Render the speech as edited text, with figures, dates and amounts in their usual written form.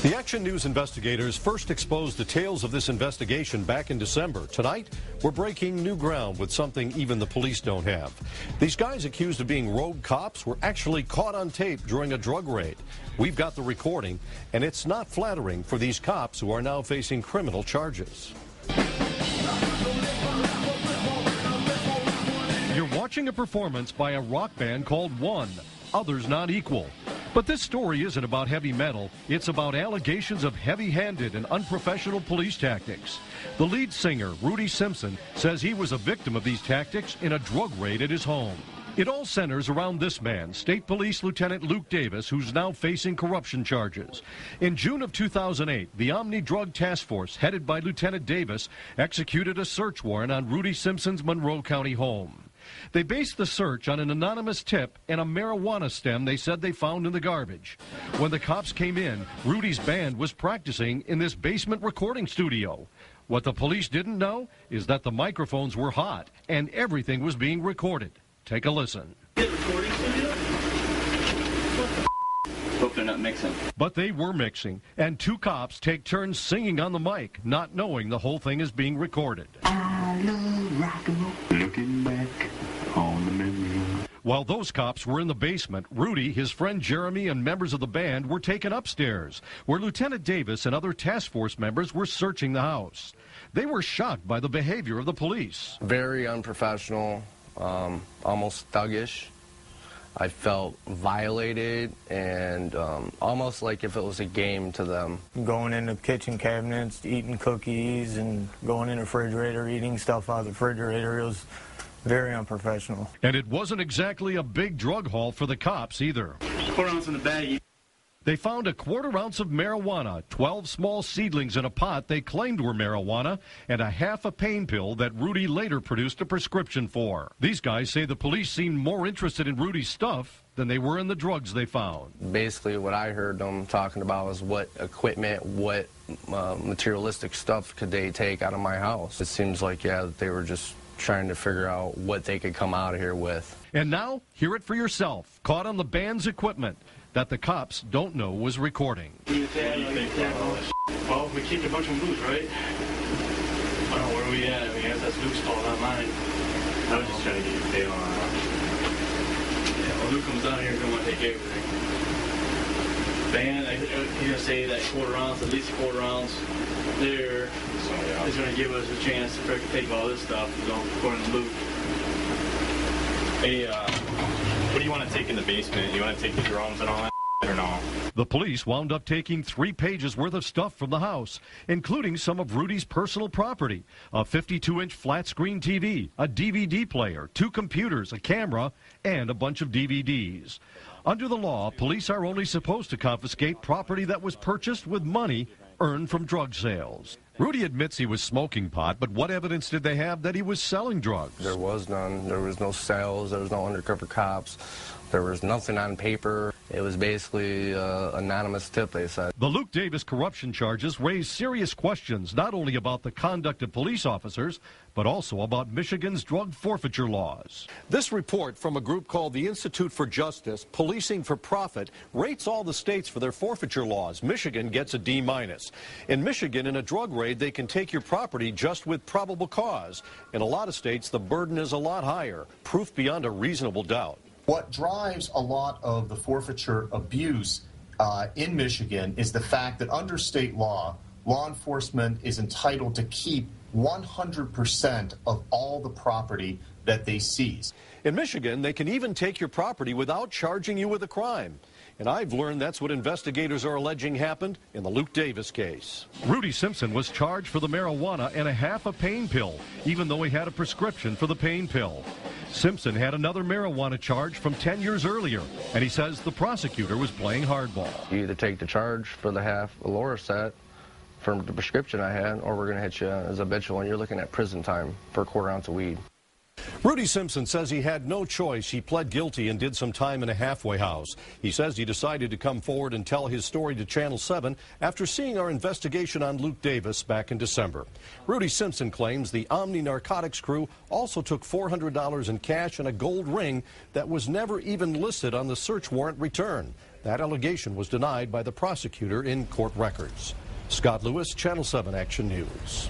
The Action News investigators first exposed details of this investigation back in December. Tonight, we're breaking new ground with something even the police don't have. These guys accused of being rogue cops were actually caught on tape during a drug raid. We've got the recording, and it's not flattering for these cops who are now facing criminal charges. You're watching a performance by a rock band called One, Others Not Equal. But this story isn't about heavy metal. It's about allegations of heavy-handed and unprofessional police tactics. The lead singer, Rudy Simpson, says he was a victim of these tactics in a drug raid at his home. It all centers around this man, State Police Lieutenant Luke Davis, who's now facing corruption charges. In June of 2008, the Omni Drug Task Force, headed by Lieutenant Davis, executed a search warrant on Rudy Simpson's Monroe County home. They based the search on an anonymous tip and a marijuana stem they said they found in the garbage. When the cops came in, Rudy's band was practicing in this basement recording studio. What the police didn't know is that the microphones were hot and everything was being recorded. Take a listen. Recording studio? Hope they're not mixing. But they were mixing, and two cops take turns singing on the mic, not knowing the whole thing is being recorded. I love rock and roll. Looking back on the memory. While those cops were in the basement, Rudy, his friend Jeremy, and members of the band were taken upstairs, where Lieutenant Davis and other task force members were searching the house. They were shocked by the behavior of the police. Very unprofessional, almost thuggish. I felt violated and almost like if it was a game to them. Going into kitchen cabinets, eating cookies, and going in the refrigerator, eating stuff out of the refrigerator. It was very unprofessional. And it wasn't exactly a big drug haul for the cops either. 4 ounces in the bag. They found a quarter ounce of marijuana, 12 small seedlings in a pot they claimed were marijuana, and a half a pain pill that Rudy later produced a prescription for. These guys say the police seemed more interested in Rudy's stuff than they were in the drugs they found. Basically what I heard them talking about was what equipment, what materialistic stuff could they take out of my house. It seems like, yeah, that they were just trying to figure out what they could come out of here with. And now, hear it for yourself, caught on the band's equipment that the cops don't know was recording. Well, we keep a bunch of booze, right? Well, where are we at? I mean, that's Luke's fault, not mine. I was just trying to get your bail on. Yeah, well, Luke comes down here, he's going to want to take everything. Band, he's going to say that quarter ounce, at least a quarter ounce there, is going to give us a chance to take all this stuff, according to Luke. Hey, what do you want to take in the basement? You want to take the drums and all that or no? The police wound up taking 3 pages worth of stuff from the house, including some of Rudy's personal property, a 52-inch flat-screen TV, a DVD player, 2 computers, a camera, and a bunch of DVDs. Under the law, police are only supposed to confiscate property that was purchased with money earned from drug sales. Rudy admits he was smoking pot, but what evidence did they have that he was selling drugs? There was none. There was no sales. There was no undercover cops. There was nothing on paper. It was basically an anonymous tip, they said. The Luke Davis corruption charges raise serious questions, not only about the conduct of police officers, but also about Michigan's drug forfeiture laws. This report from a group called the Institute for Justice, Policing for Profit, rates all the states for their forfeiture laws. Michigan gets a D-. In Michigan, in a drug raid, they can take your property just with probable cause. In a lot of states, the burden is a lot higher, proof beyond a reasonable doubt. What drives a lot of the forfeiture abuse in Michigan is the fact that under state law enforcement is entitled to keep 100% of all the property that they seize. In Michigan, they can even take your property without charging you with a crime. And I've learned that's what investigators are alleging happened in the Luke Davis case. Rudy Simpson was charged for the marijuana and a half a pain pill, even though he had a prescription for the pain pill. Simpson had another marijuana charge from 10 years earlier, and he says the prosecutor was playing hardball. You either take the charge for the half of Loracet from the prescription I had, or we're going to hit you as habitual, and you're looking at prison time for a quarter ounce of weed. Rudy Simpson says he had no choice. He pled guilty and did some time in a halfway house. He says he decided to come forward and tell his story to Channel 7 after seeing our investigation on Luke Davis back in December. Rudy Simpson claims the Omni Narcotics crew also took $400 in cash and a gold ring that was never even listed on the search warrant return. That allegation was denied by the prosecutor in court records. Scott Lewis, Channel 7 Action News.